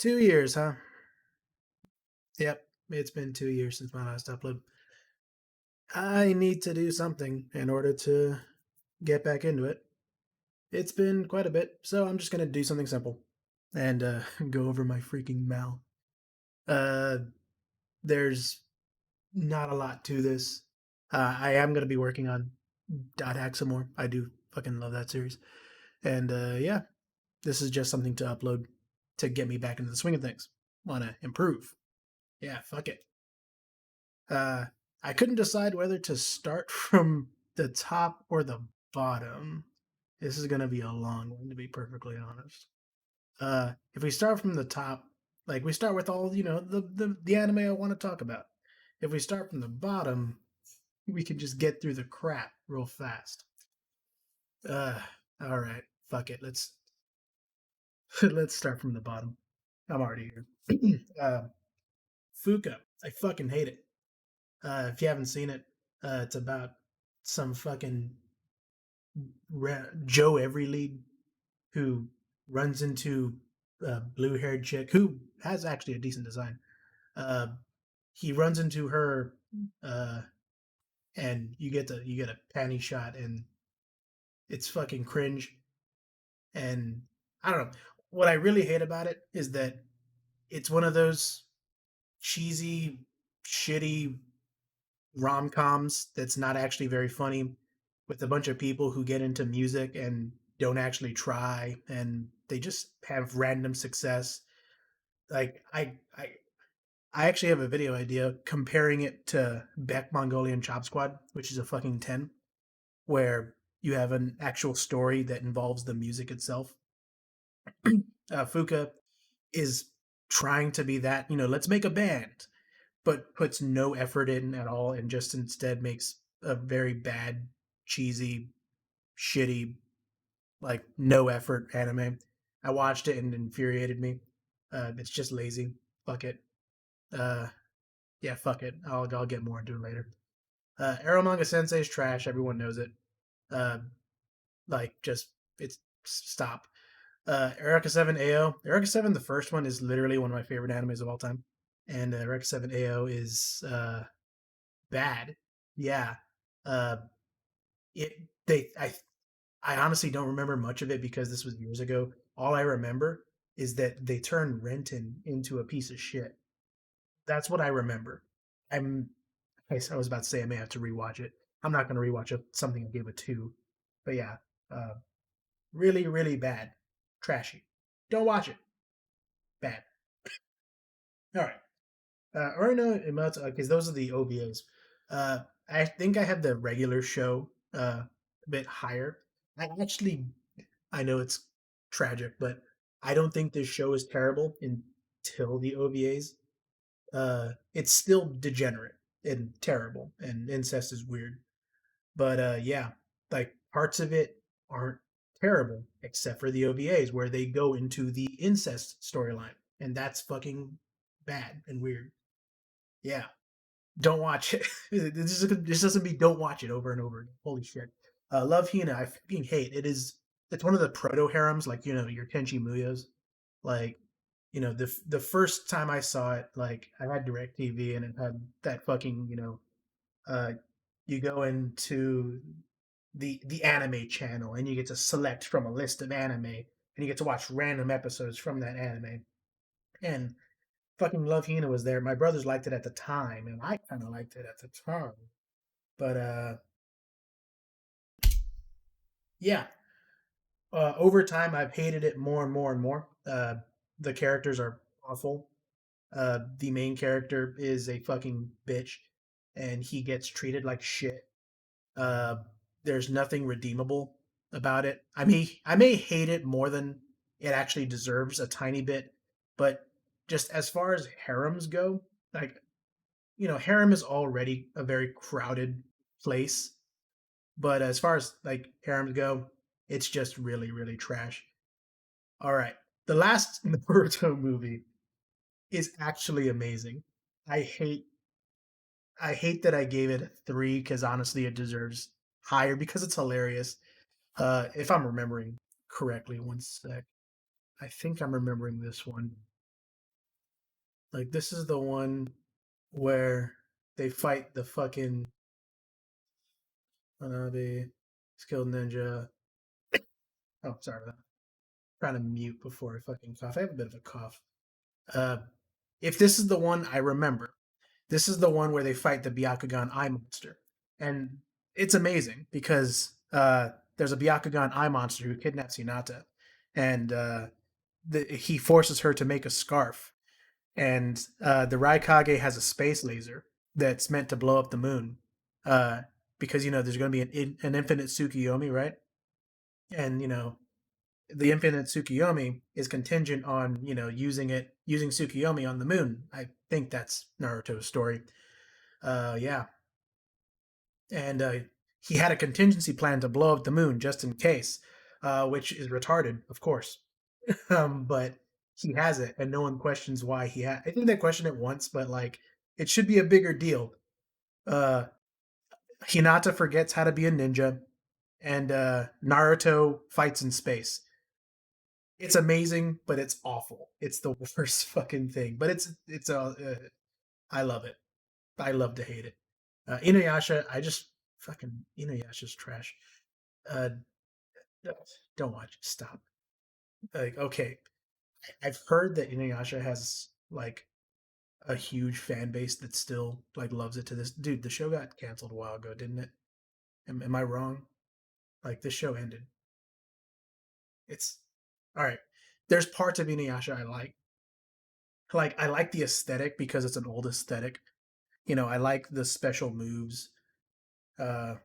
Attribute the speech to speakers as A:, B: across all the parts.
A: 2 years, huh? Yep, it's been 2 years since my last upload. I need to do something in order to get back into it. It's been quite a bit, so I'm just gonna do something simple and go over my freaking mal. Uh, there's not a lot to this. I am gonna be working on Dot Hack some more. I do fucking love that series, and yeah, this is just something to upload to get me back into the swing of things. Want to improve? Yeah, fuck it. Uh, I couldn't decide whether to start from the top or the bottom. This is gonna be a long one, to be perfectly honest. If we start from the top, like we start with all the anime I want to talk about. If we start from the bottom, we can just get through the crap real fast. Uh, all right, fuck it. Let's let's start from the bottom. I'm already here. Fuka, I fucking hate it. If you haven't seen it, it's about some fucking Joe Everylead who runs into a blue haired chick who has actually a decent design. Uh, he runs into her, uh, and you get a panty shot, and it's fucking cringe. And I don't know. What I really hate about it is that it's one of those cheesy, shitty rom coms that's not actually very funny, with a bunch of people who get into music and don't actually try, and they just have random success. Like I actually have a video idea comparing it to Beck Mongolian Chop Squad, which is a fucking 10, where you have an actual story that involves the music itself. Fuka is trying to be that, let's make a band, but puts no effort in at all and just instead makes a very bad, cheesy, shitty, like no effort anime. I watched it and it infuriated me. It's just lazy. Fuck it. Uh, yeah, fuck it. I'll get more into it later. Arrow Manga Sensei is trash. Everyone knows it. Uh, like just it's stop. Eureka Seven AO. Eureka Seven, the first one, is literally one of my favorite animes of all time, and Eureka Seven AO is bad. Yeah. Uh, it they I honestly don't remember much of it because this was years ago. All I remember is that they turned Renton into a piece of shit. That's what I remember. I'm I was about to say I may have to rewatch it. I'm not going to rewatch something I gave a two, but yeah, uh, really, really bad, trashy. Don't watch it. Bad. All right. Orino Imata, because those are the OVAs. Uh, I think I have the regular show a bit higher. I know it's tragic, but I don't think this show is terrible until the OVAs. It's still degenerate and terrible, and incest is weird. But yeah, like parts of it aren't terrible except for the OVAs where they go into the incest storyline, and that's fucking bad and weird. Yeah, don't watch it. This doesn't be don't watch it over and over again. Holy shit. Love Hina, I fucking hate. It's one of the proto harems, like your Tenchi Muyos. Like, the first time I saw it, like I had DirecTV and it had that fucking, uh you go into the anime channel and you get to select from a list of anime and you get to watch random episodes from that anime. And fucking Love Hina was there. My brothers liked it at the time, and I kind of liked it at the time. But yeah, over time I've hated it more and more and more. The characters are awful. The main character is a fucking bitch, and he gets treated like shit. Uh, there's nothing redeemable about it. I may hate it more than it actually deserves a tiny bit, but just as far as harems go, like harem is already a very crowded place, but as far as like harems go, it's just really really trash. All right, the last Naruto movie is actually amazing. I hate I hate that I gave it a three because honestly, it deserves higher because it's hilarious. If I'm remembering correctly, one sec. I think I'm remembering this one. Like this is the one where they fight the fucking Hanabi skilled ninja. Oh, sorry. I'm trying to mute before I fucking cough. I have a bit of a cough. Uh, if this is the one I remember, this is the one where they fight the Byakugan Eye Monster, and it's amazing because there's a Byakugan Eye Monster who kidnaps Hinata, and he forces her to make a scarf, and the Raikage has a space laser that's meant to blow up the moon, uh, because there's going to be an infinite Tsukiyomi, right? And the infinite Tsukiyomi is contingent on using Tsukiyomi on the moon. I think that's Naruto's story. Yeah, and he had a contingency plan to blow up the moon just in case, which is retarded, of course. But he has it, and no one questions why he had. I think they questioned it once, but like it should be a bigger deal. Uh, Hinata forgets how to be a ninja, and Naruto fights in space. It's amazing, but it's awful. It's the worst fucking thing. But I love it. I love to hate it. Inuyasha, I just fucking Inuyasha's trash. Uh, don't watch it. Stop. Like, okay, I've heard that Inuyasha has like a huge fan base that still like loves it to this. Dude, the show got canceled a while ago, didn't it? Am I wrong? Like this show ended. It's all right. There's parts of Inuyasha I like. Like I like the aesthetic because it's an old aesthetic. I like the special moves. Uh,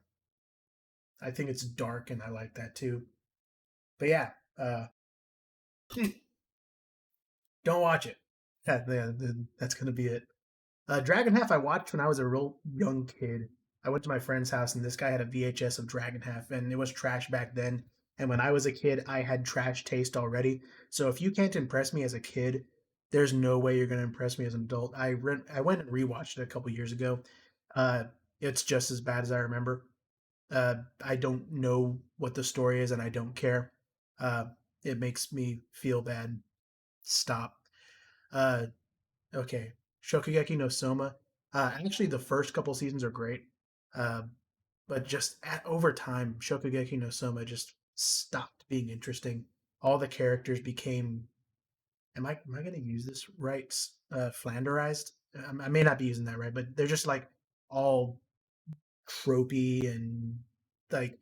A: I think it's dark, and I like that too. But yeah, don't watch it. That's gonna be it. Dragon Half I watched when I was a real young kid. I went to my friend's house and this guy had a VHS of Dragon Half, and it was trash back then. And when I was a kid, I had trash taste already. So if you can't impress me as a kid, there's no way you're gonna impress me as an adult. I went and rewatched it a couple years ago. Uh, it's just as bad as I remember. I don't know what the story is, and I don't care. Uh, it makes me feel bad. Stop. Uh, Okay, Shokugeki no Soma. Actually, the first couple seasons are great, uh, but over time, Shokugeki no Soma just stopped being interesting. All the characters became. Am I going to use this right? Flanderized. I may not be using that right, but they're just like all tropey and like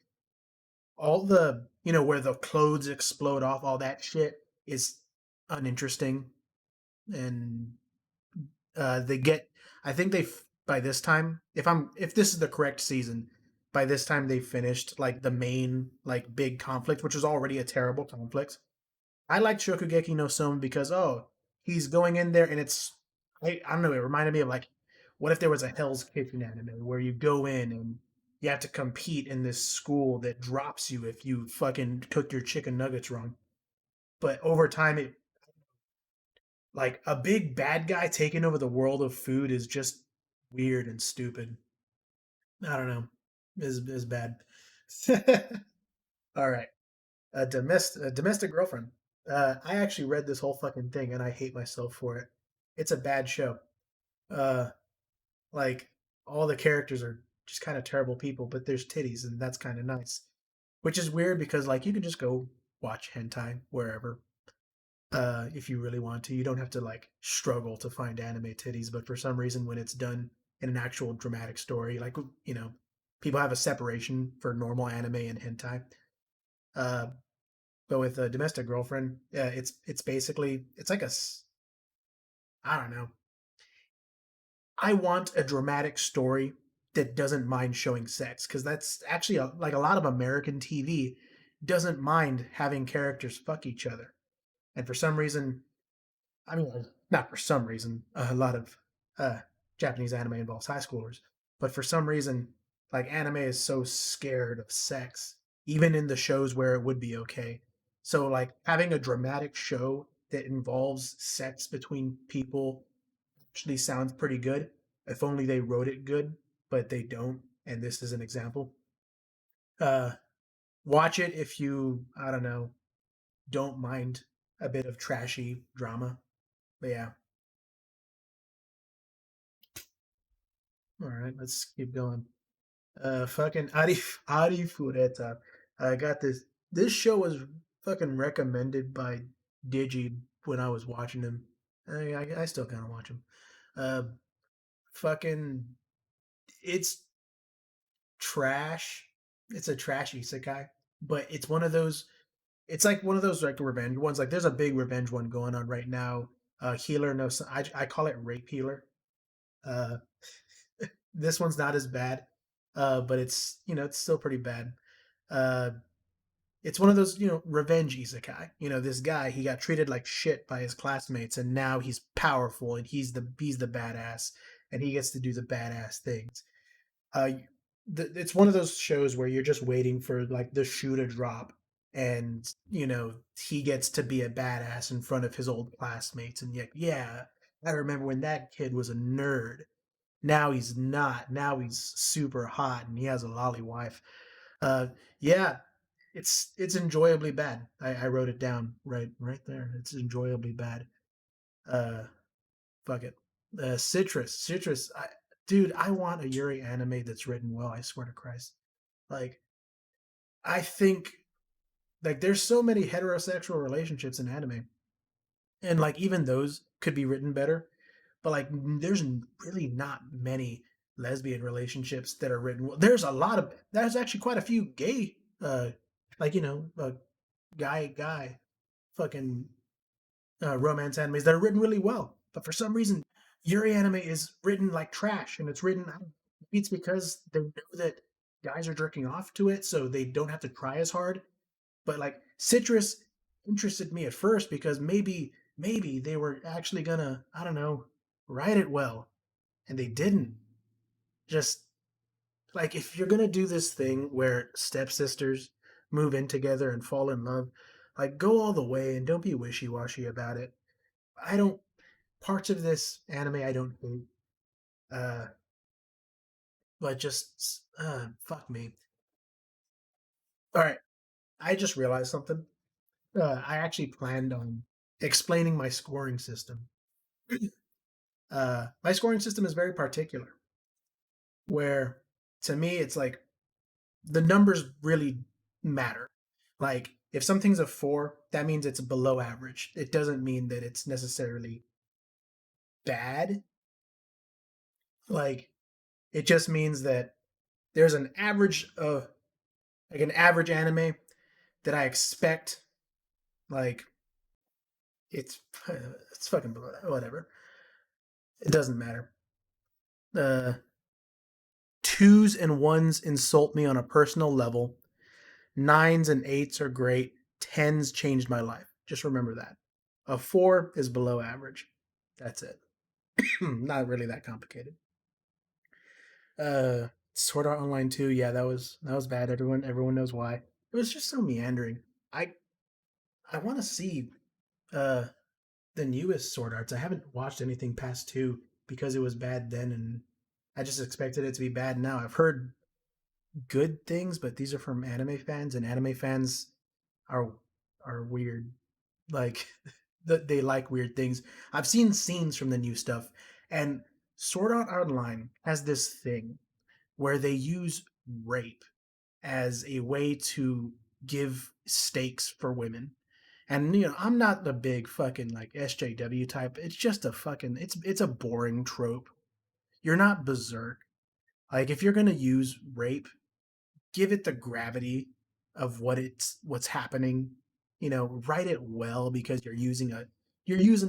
A: all the where the clothes explode off. All that shit is uninteresting and they get. I think by this time, if this is the correct season, by this time they finished like the main like big conflict, which was already a terrible conflict. I liked Shokugeki no Soma because he's going in there and I don't know, it reminded me of like what if there was a Hell's Kitchen anime where you go in and you have to compete in this school that drops you if you fucking cook your chicken nuggets wrong. But over time it like a big bad guy taking over the world of food is just weird and stupid. I don't know. Is bad. All right. A domestic girlfriend. I actually read this whole fucking thing and I hate myself for it. It's a bad show. Uh, like all the characters are just kind of terrible people, but there's titties and that's kind of nice. Which is weird because like you can just go watch hentai wherever if you really want to. You don't have to like struggle to find anime titties, but for some reason, when it's done in an actual dramatic story, like people have a separation for normal anime and hentai. Uh, but with a domestic girlfriend, it's basically it's like I don't know. I want a dramatic story that doesn't mind showing sex because that's actually like a lot of American TV doesn't mind having characters fuck each other, and for some reason I mean, not for some reason. A lot of Japanese anime involves high schoolers, but for some reason, like anime is so scared of sex, even in the shows where it would be okay. So, like having a dramatic show that involves sex between people actually sounds pretty good. If only they wrote it good, but they don't. And this is an example. Uh, watch it if you, I don't know, don't mind a bit of trashy drama. But yeah, All right, let's keep going. Fucking Ari Fureta. I got this. This show was fucking recommended by Digi when I was watching him. I still kind of watch him. Uh, fucking, it's trash. It's a trash isekai, but it's one of those. It's like one of those like revenge ones. Like there's a big revenge one going on right now. Healer no, I call it Rape Healer. Uh, this one's not as bad, but it's it's still pretty bad. Uh, it's one of those revenge isekai. This guy, he got treated like shit by his classmates, and now he's powerful and he's the badass, and he gets to do the badass things. uh it's one of those shows where you're just waiting for like the shoe to drop, and he gets to be a badass in front of his old classmates, and yet, yeah, I remember when that kid was a nerd. Now he's not. Now he's super hot and he has a lolly wife. uh yeah, it's enjoyably bad. I wrote it down right there. It's enjoyably bad. uh Fuck it. Citrus. Dude, I want a Yuri anime that's written well. I swear to Christ. Like, I think like there's so many heterosexual relationships in anime, and like even those could be written better. But like, there's really not many lesbian relationships that are written well. There's a lot of. There's actually quite a few gay, like guy, fucking romance animes that are written really well. But for some reason, Yuri anime is written like trash, and it's written. Maybe it's because they know that guys are jerking off to it, so they don't have to try as hard. But like Citrus interested me at first because maybe they were actually gonna, I don't know, write it well, and they didn't. Just like, if you're gonna do this thing where stepsisters move in together and fall in love, like, go all the way and don't be wishy washy about it. I don't Parts of this anime I don't hate, uh, but just fuck me. All right, I just realized something. I actually planned on explaining my scoring system. My scoring system is very particular, where to me it's like the numbers really matter. Like, if something's a 4, that means it's below average. It doesn't mean that it's necessarily bad. Like, it just means that there's an average of like an average anime that I expect. Like, it's it's fucking whatever. It doesn't matter. Uh, Twos and ones insult me on a personal level. Nines and eights are great. Tens changed my life. Just remember that. A 4 is below average. That's it. Not really that complicated. Uh, Sword Art Online 2, yeah, that was bad. Everyone knows why. It was just so meandering. I I want to see uh the newest Sword Arts. I haven't watched anything past 2 because it was bad then, and I just expected it to be bad now. I've heard good things, but these are from anime fans, and anime fans are are weird. Like, they like weird things. I've seen scenes from the new stuff, and Sword Art Online has this thing where they use rape as a way to give stakes for women. And I'm not the big fucking like SJW type. It's just a fucking it's a boring trope. You're not Berserk. Like, if you're gonna use rape, give it the gravity of what's happening. Write it well, because you're using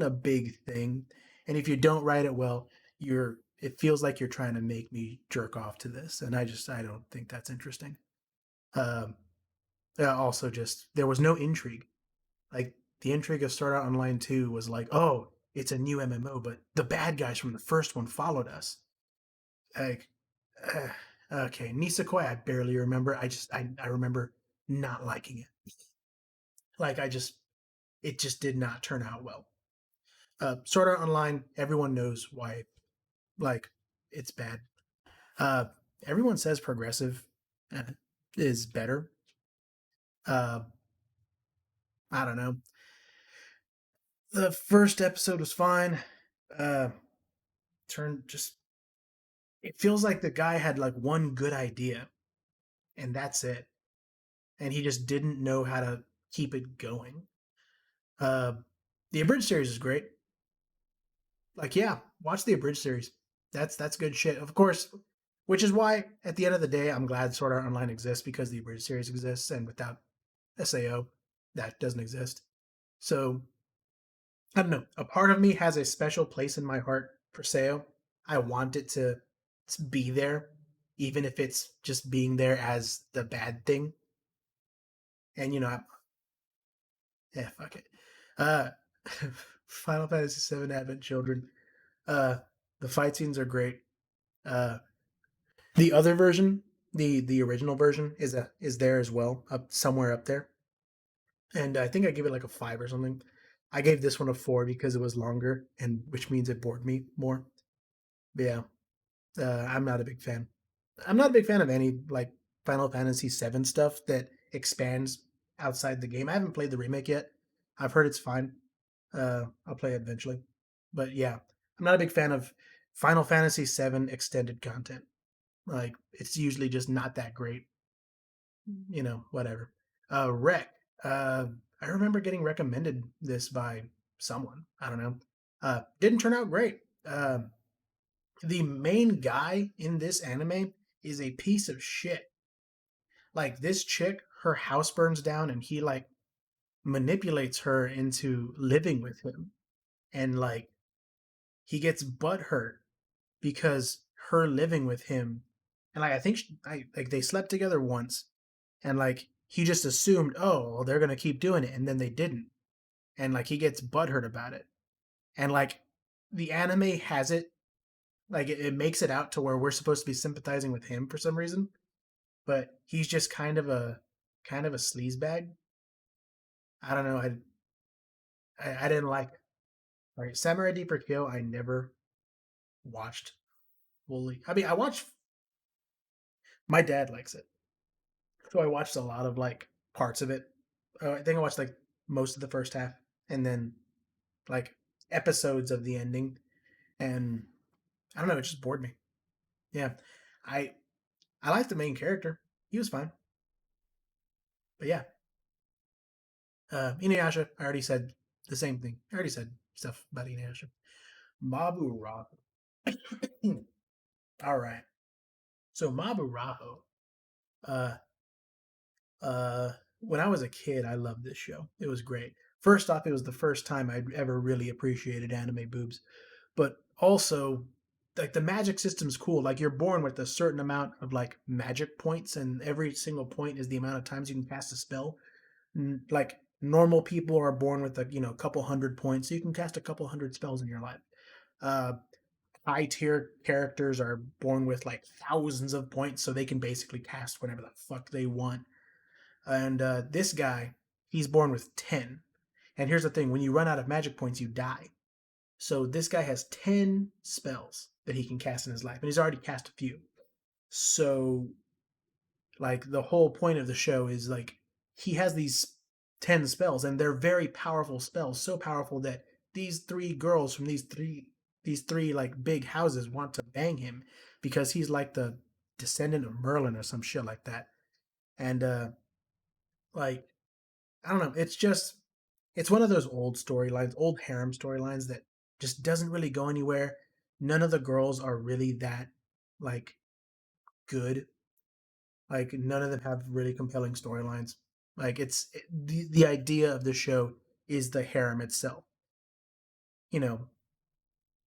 A: a big thing, and if you don't write it well, it feels like you're trying to make me jerk off to this, and I don't think that's interesting. Um, Also, just there was no intrigue. Like, the intrigue of Start Out Online 2 was like, oh, it's a new MMO, but the bad guys from the first one followed us. Like, uh, okay, Nisekoi, I barely remember. I remember not liking it. Like, it just did not turn out well. Sword Art Online, everyone knows why. Like, it's bad. Uh, Everyone says progressive uh, is better. Uh, I don't know. The first episode was fine. Uh, Turn just it feels like the guy had like one good idea and that's it. And he just didn't know how to keep it going. Uh, the abridged series is great. Like, yeah, watch the abridged series. That's good shit. Of course, which is why at the end of the day, I'm glad Sword Art Online exists because the abridged series exists, and without SAO, that doesn't exist. So I don't know. A part of me has a special place in my heart for SAO. I want it to be there, even if it's just being there as the bad thing. And yeah, fuck it. Uh, Final Fantasy VII Advent Children. Uh, the fight scenes are great. Uh, the other version, the original version, is there as well, up somewhere up there. And I think I gave it like a 5 or something. I gave this one a 4 because it was longer, and which means it bored me more. But yeah, I'm not a big fan. I'm not a big fan of any like Final Fantasy VII stuff that expands outside the game. I haven't played the remake yet. I've heard it's fine. I'll play it eventually. But yeah, I'm not a big fan of Final Fantasy VII extended content. Like it's usually just not that great. Whatever. Rec. Uh, I remember getting recommended this by someone. I don't know. Didn't turn out great. The main guy in this anime is a piece of shit. Like this chick, her house burns down, and he like manipulates her into living with him, and like he gets butt hurt because her living with him, and like I think I like they slept together once, and like he just assumed, oh, well, they're gonna keep doing it, and then they didn't, and like he gets butthurt about it, and like the anime has it, like it makes it out to where we're supposed to be sympathizing with him for some reason, but he's just kind of a sleazebag. I don't know. I didn't like it. Like Samurai Deeper Kill, I never watched fully. I mean, I watched. My dad likes it, so I watched a lot of like parts of it. I think I watched like most of the first half, and then like episodes of the ending, and I don't know. It just bored me. Yeah, I I liked the main character. He was fine, but yeah, Inuyasha. I already said the same thing. I already said stuff about Inuyasha. Mabu Raho. All right. So Mabu Raho. Uh, when I was a kid, I loved this show. It was great. First off, it was the first time I'd ever really appreciated anime boobs, but also like the magic system's cool. Like you're born with a certain amount of like magic points, and every single point is the amount of times you can cast a spell. Like normal people are born with a couple hundred points, so you can cast a couple hundred spells in your life. Uh, High tier characters are born with like thousands of points, so they can basically cast whatever the fuck they want. And this guy, he's born with 10. And here's the thing: when you run out of magic points, you die. So this guy has 10 spells that he can cast in his life, and he's already cast a few. So like the whole point of the show is like he has these 10 spells, and they're very powerful spells, so powerful that these three girls from these three like big houses want to bang him because he's like the descendant of Merlin or some shit like that. And like I don't know, it's one of those old storylines, old harem storylines that just doesn't really go anywhere. None of the girls are really that like good. Like none of them have really compelling storylines. Like the idea of the show is the harem itself. You know,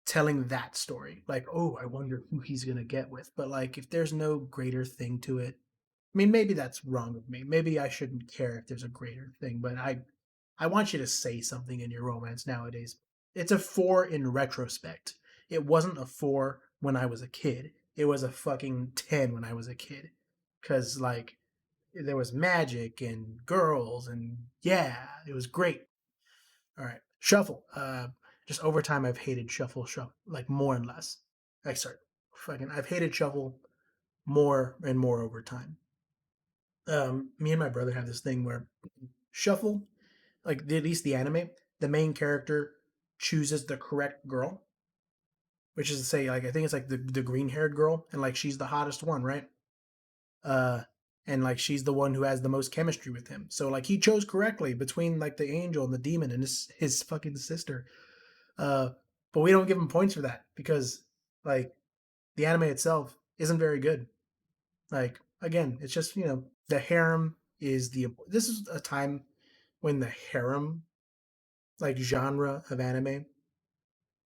A: telling that story. Like, oh, I wonder who he's gonna get with. But like, if there's no greater thing to it, I mean, maybe that's wrong of me. Maybe I shouldn't care if there's a greater thing. But I want you to say something in your romance nowadays. It's a 4 in retrospect. It wasn't a 4 when I was a kid. It was a fucking 10 when I was a kid. Cause like there was magic and girls and yeah, it was great. All right, Shuffle. Just over time, I've hated Shuffle like more and less. I start fucking. I've hated Shuffle more and more over time. Me and my brother have this thing where Shuffle, like at least the anime, the main character chooses the correct girl, which is to say, like I think it's like the green haired girl, and like she's the hottest one, right? Uh, and like she's the one who has the most chemistry with him. So like he chose correctly between like the angel and the demon and his fucking sister. Uh, but we don't give him points for that because like the anime itself isn't very good. Like again, it's just the harem is the this is a time when the harem like genre of anime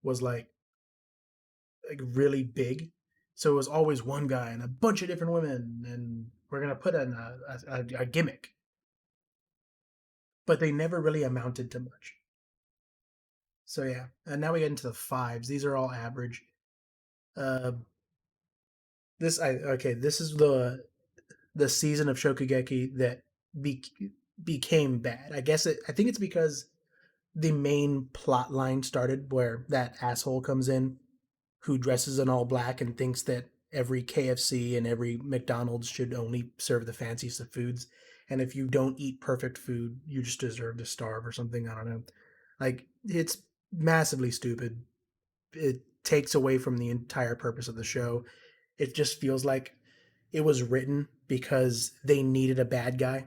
A: was like really big. So it was always one guy and a bunch of different women, and we're gonna put in a gimmick, but they never really amounted to much. So yeah, and now we get into the fives. These are all average. Uh, this is the season of Shokugeki that be, became bad. I think it's because the main plot line started where that asshole comes in who dresses in all black and thinks that every KFC and every McDonald's should only serve the fanciest of foods. And if you don't eat perfect food, you just deserve to starve or something. I don't know. Like, it's massively stupid. It takes away from the entire purpose of the show. It just feels like it was written because they needed a bad guy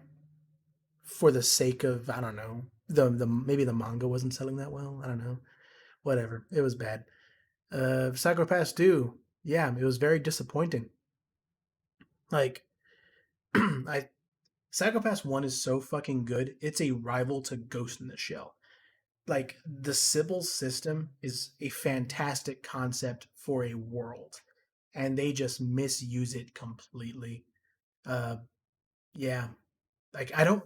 A: for the sake of, I don't know, the maybe the manga wasn't selling that well. I don't know. Whatever. It was bad. Psychopaths 2, yeah, it was very disappointing. Like, I Psychopaths 1 is so fucking good. It's a rival to Ghost in the Shell. Like, the Sybil system is a fantastic concept for a world, and they just misuse it completely. Uh, yeah, like I don't.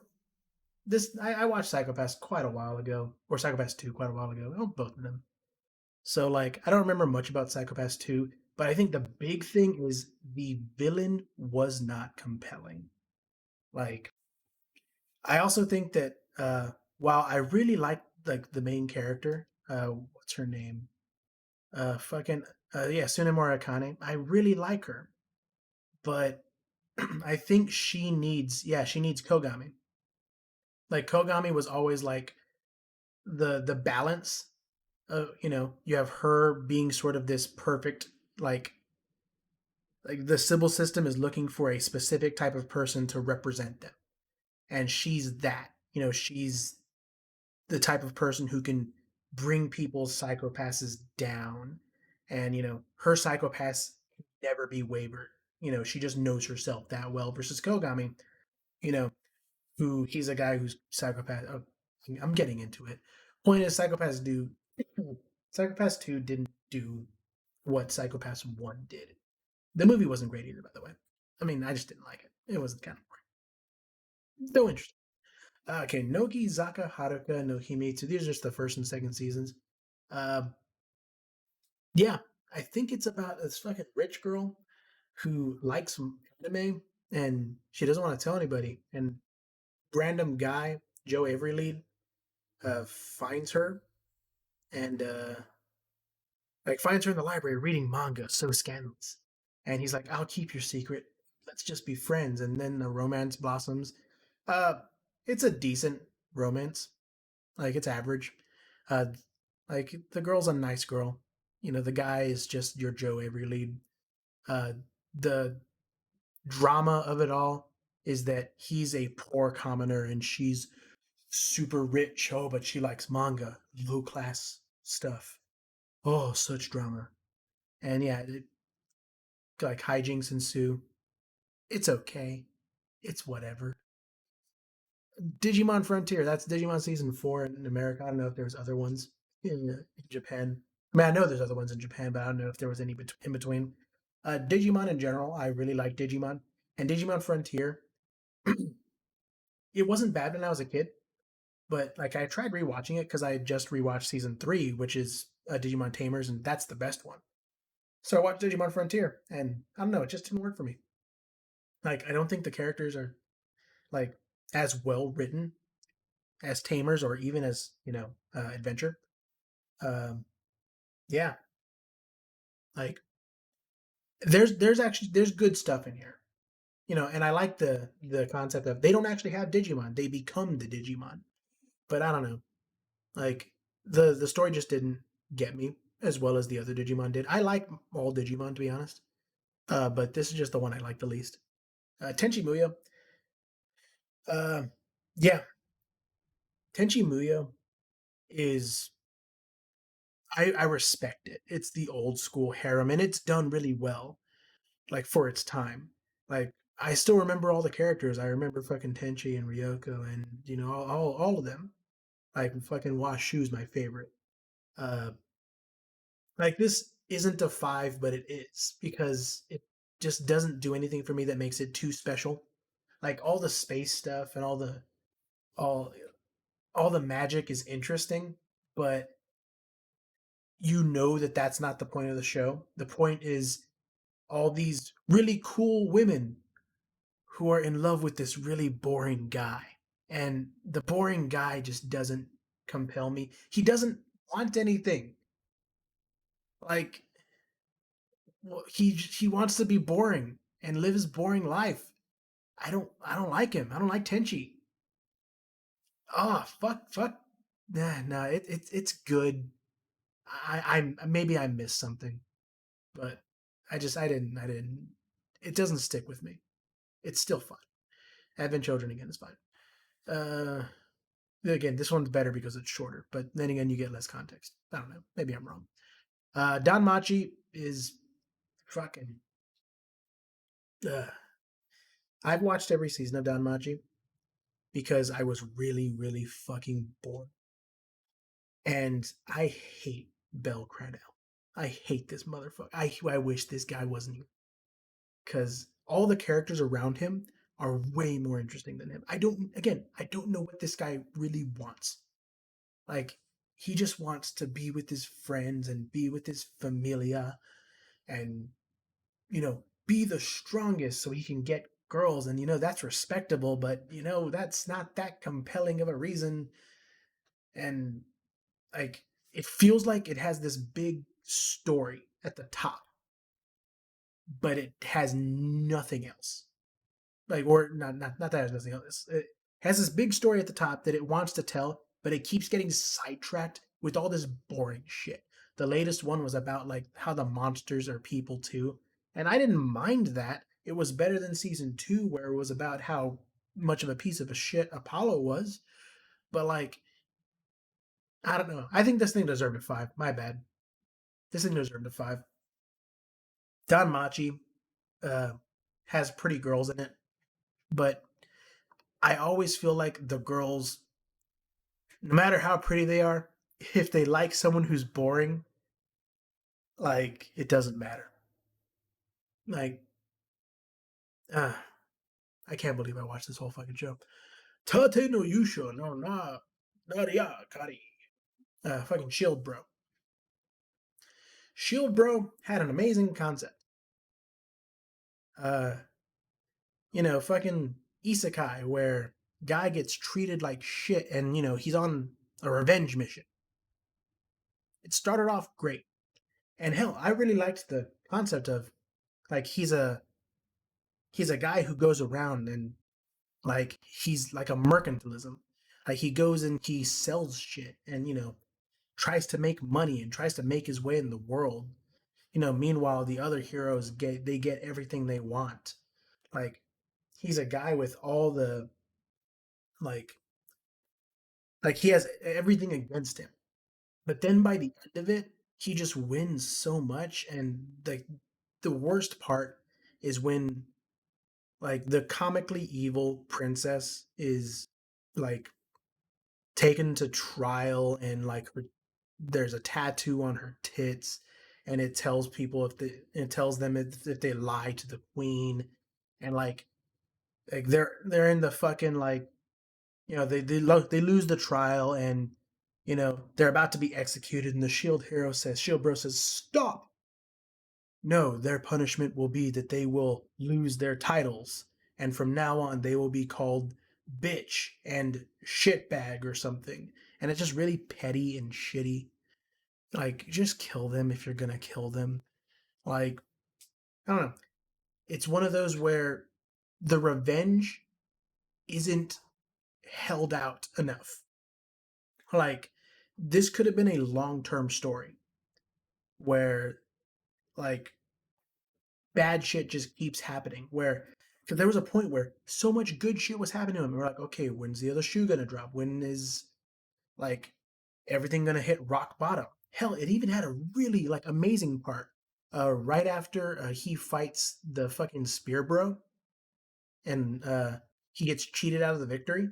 A: I watched Psychopaths quite a while ago, or Psychopaths 2 quite a while ago. Oh, both of them. So like I don't remember much about Psychopaths 2, but I think the big thing is the villain was not compelling. Like I also think that while I really like like the main character, what's her name? Fucking yeah, Tsunemori Akane. I really like her, but I think she needs Kogami. Like Kogami was always like the balance of you have her being sort of this perfect like the Sybil system is looking for a specific type of person to represent them, and she's that. She's the type of person who can bring people's psychopaths down, and her psychopaths never be wavered. She just knows herself that well. Versus Kogami, you know, who he's a guy who's psychopath. Oh, I'm getting into it. Point is, Psychopaths do. Psychopaths 2 didn't do what Psychopaths 1 did. The movie wasn't great either, by the way. I mean, I just didn't like it. It was kind of boring. Still interesting. Okay, Nogi Zaka Haruka no Himitsu. These are just the first and second seasons. Uh, yeah, I think it's about this fucking rich girl who likes anime and she doesn't want to tell anybody. And random guy, Joe Avery lead, finds her and like finds her in the library reading manga so scandalous. And he's like, "I'll keep your secret. Let's just be friends." And then the romance blossoms. Uh, it's a decent romance. Like it's average. Uh, like the girl's a nice girl. The guy is just your Joe Avery lead. The drama of it all is that he's a poor commoner and she's super rich. Oh, but she likes manga, low class stuff. Oh, such drama. And yeah, like hijinks ensue. It's okay. It's whatever. Digimon Frontier. That's Digimon season 4 in America. I don't know if there's other ones in Japan. I mean, I know there's other ones in Japan, but I don't know if there was any in between. Digimon in general, I really like Digimon. And Digimon Frontier, it wasn't bad when I was a kid, but like I tried rewatching it because I had just rewatched season 3, which is Digimon Tamers, and that's the best one. So I watched Digimon Frontier, and I don't know, it just didn't work for me. Like I don't think the characters are like as well written as Tamers or even as Adventure. Um, yeah, like there's good stuff in here, and I like the concept of they don't actually have Digimon; they become the Digimon. But I don't know, like the story just didn't get me. as well as the other Digimon did. I like all Digimon, to be honest, but this is just the one I like the least. Tenchi Muyo, uh, yeah, Tenchi Muyo is I respect it. It's the old school harem, and it's done really well, like for its time. Like I still remember all the characters. I remember fucking Tenchi and Ryoko, and all of them. Like fucking Washu's my favorite. Uh, like this isn't a five, but it is because it just doesn't do anything for me that makes it too special. Like all the space stuff and all all the magic is interesting, but you know that that's not the point of the show. The point is all these really cool women who are in love with this really boring guy. And the boring guy just doesn't compel me. He doesn't want anything. Like he wants to be boring and live his boring life. I don't like him. I don't like Tenchi. Oh fuck. Nah, it's good. I maybe I missed something, but I didn't. It doesn't stick with me. It's still fun. Advent Children again is fine. Uh, Again, this one's better because it's shorter, but then again, you get less context. I don't know. Maybe I'm wrong. Don Machi is fucking. Uh, I've watched every season of Don Machi because I was really fucking bored, and I hate Bell Cradell. I hate this motherfucker. I wish this guy wasn't here because all the characters around him are way more interesting than him. I don't know what this guy really wants. Like, he just wants to be with his friends and be with his familia and, be the strongest so he can get girls. And, that's respectable, but, that's not that compelling of a reason. And, like, it feels like it has this big story at the top, but it has nothing else. Like, or not that it has nothing else. It has this big story at the top that it wants to tell, but it keeps getting sidetracked with all this boring shit. The latest one was about like how the monsters are people too, and I didn't mind that. It was better than season 2 where it was about how much of a piece of a shit Apollo was. But like, I don't know. I think this thing deserved a 5. My bad. This thing deserved a 5. Don Machi uh, has pretty girls in it, but I always feel like the girls, no matter how pretty they are, if they like someone who's boring, like it doesn't matter. Like, uh, I can't believe I watched this whole fucking show. Tate no Yusho no na Naria Kari. Fucking Shield Bro. Shield Bro had an amazing concept. Uh, fucking isekai where guy gets treated like shit and he's on a revenge mission. It started off great. And hell, I really liked the concept of like he's a guy who goes around and like he's like a mercantilism. Like he goes and he sells shit and tries to make money and tries to make his way in the world. Meanwhile the other heroes get everything they want. Like he's a guy with all the like like he has everything against him. But then by the end of it, he just wins so much and like the worst part is when like the comically evil princess is like taken to trial and like there's a tattoo on her tits and it tells people it tells them if they lie to the queen and like they're in the fucking like they lose the trial and they're about to be executed and the shield bro says stop. No, their punishment will be that they will lose their titles, and from now on they will be called bitch and shitbag or something. And it's just really petty and shitty. Like, just kill them if you're gonna kill them. Like, I don't know. It's one of those where the revenge isn't held out enough. Like, this could have been a long term story. where like bad shit just keeps happening. Where because there was a point where so much good shit was happening to him. We're like, okay, when's the other shoe gonna drop? When is like everything gonna hit rock bottom? Hell, it even had a really like amazing part. Right after he fights the fucking spear bro, and he gets cheated out of the victory,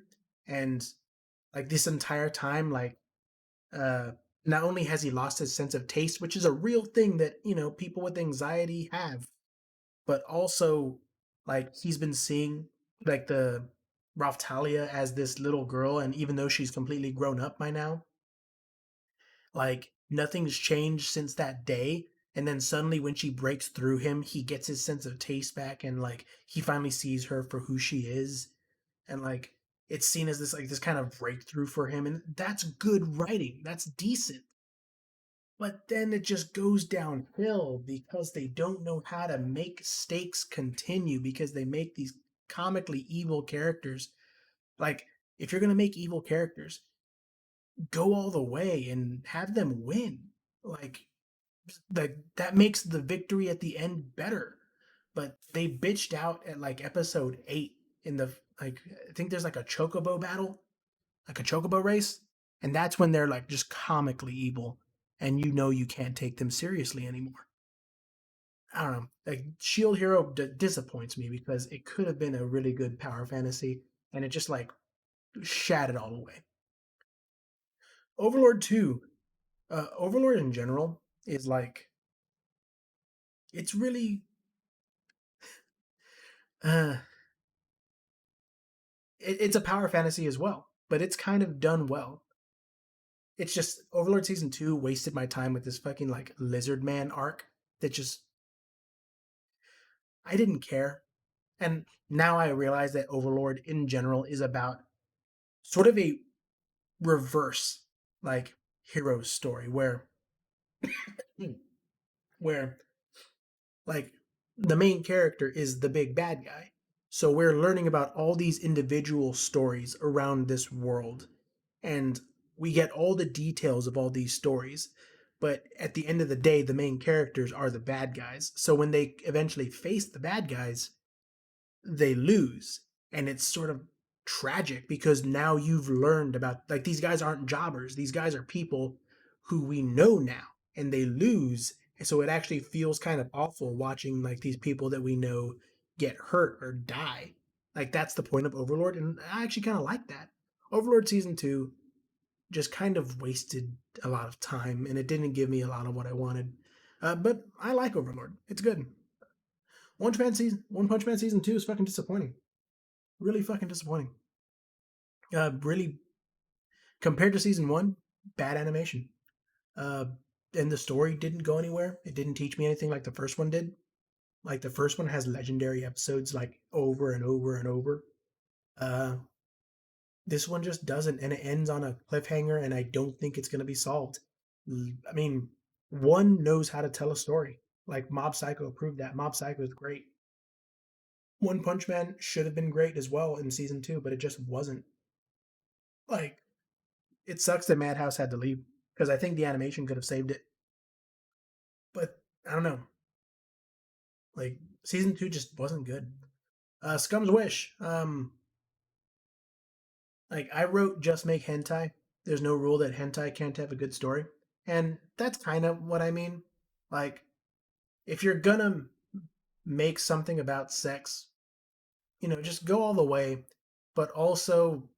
A: and like this entire time, like uh, not only has he lost his sense of taste, which is a real thing that people with anxiety have, but also like he's been seeing like the Raftalia as this little girl, and even though she's completely grown up by now, like nothing's changed since that day. And then suddenly, when she breaks through him, he gets his sense of taste back, and like he finally sees her for who she is, and like it's seen as this kind of breakthrough for him, and that's good writing. That's decent. But then it just goes downhill because they don't know how to make stakes continue because they make these comically evil characters. Like, if you're going to make evil characters, go all the way and have them win. Like, that makes the victory at the end better. But they bitched out at like episode 8 in the like I think there's like a chocobo battle, like a chocobo race, and that's when they're like just comically evil, and you can't take them seriously anymore. I don't know. Like Shield Hero disappoints me because it could have been a really good power fantasy, and it just like shat it all away. Overlord 2, Overlord in general is like it's really uh it's a power fantasy as well, but it's kind of done well. It's just Overlord season 2 wasted my time with this fucking like lizard man arc that just I didn't care. And now I realize that Overlord in general is about sort of a reverse like hero's story where like the main character is the big bad guy. So we're learning about all these individual stories around this world, and we get all the details of all these stories. But at the end of the day, the main characters are the bad guys. So when they eventually face the bad guys, they lose, and it's sort of tragic because now you've learned about like these guys aren't jobbers, these guys are people who we know now, and they lose. And so it actually feels kind of awful watching like these people that we know get hurt or die. Like that's the point of Overlord, and I actually kind of like that. Overlord season 2 just kind of wasted a lot of time, and it didn't give me a lot of what I wanted. But I like Overlord, it's good. One Punch Man season 2 is fucking disappointing. Really fucking disappointing. Really, compared to season 1, bad animation. Uh, and the story didn't go anywhere. It didn't teach me anything like the first one did. Like the first one has legendary episodes like over and over and over. Uh, this one just doesn't, and it ends on a cliffhanger, and I don't think it's gonna be solved. I mean, one knows how to tell a story. Like Mob Psycho proved that. Mob Psycho is great. One Punch Man should have been great as well in season 2, but it just wasn't. Like it sucks that Madhouse had to leave because I think the animation could have saved it. But I don't know. Like season 2 just wasn't good. Scum's Wish. Like I wrote just make hentai. There's no rule that hentai can't have a good story, and that's kind of what I mean. Like if you're gonna make something about sex, just go all the way. But also,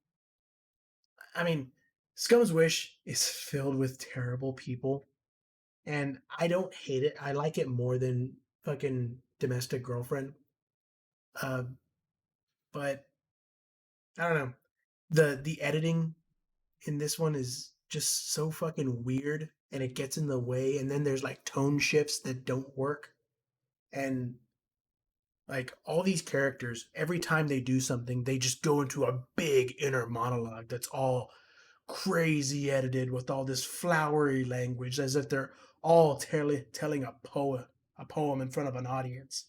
A: I mean, Scum's Wish is filled with terrible people, and I don't hate it. I like it more than fucking Domestic Girlfriend. Uh, but I don't know. The editing in this one is just so fucking weird, and it gets in the way. And then there's like tone shifts that don't work, and like all these characters, every time they do something, they just go into a big inner monologue that's all crazy edited with all this flowery language as if they're all telling a poem in front of an audience.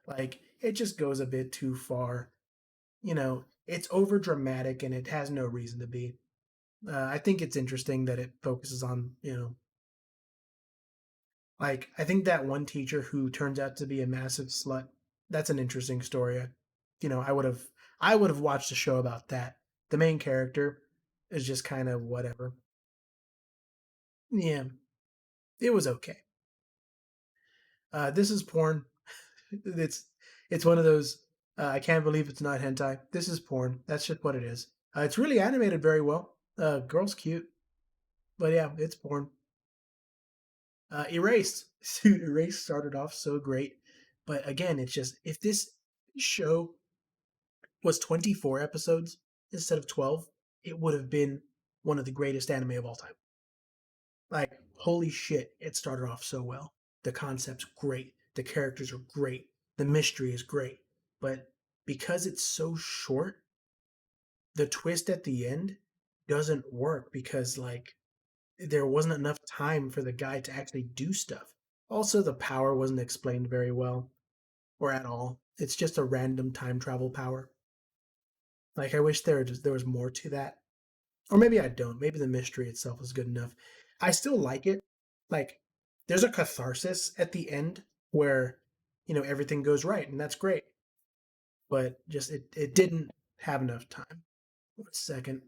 A: Like it just goes a bit too far. It's over dramatic and it has no reason to be. I think it's interesting that it focuses on Like, I think that one teacher who turns out to be a massive slut, that's an interesting story. I would have watched a show about that. The main character is just kind of whatever. Yeah, it was okay. This is porn. It's it's one of those. I can't believe it's not hentai. This is porn. That's just what it is. It's really animated very well. Girl's cute, but yeah, it's porn. Erased. Dude, Erased started off so great, but again, it's just if this show was 24 episodes instead of 12, it would have been one of the greatest anime of all time. Like, holy shit, it started off so well. The concept's great. The characters are great. The mystery is great. But because it's so short, the twist at the end doesn't work because, like, there wasn't enough time for the guy to actually do stuff. Also, the power wasn't explained very well or at all. It's just a random time travel power. Like, I wish there was more to that. Or maybe I don't. Maybe the mystery itself is good enough. I still like it. Like, there's a catharsis at the end where, everything goes right, and that's great. But just it didn't have enough time. 1 second.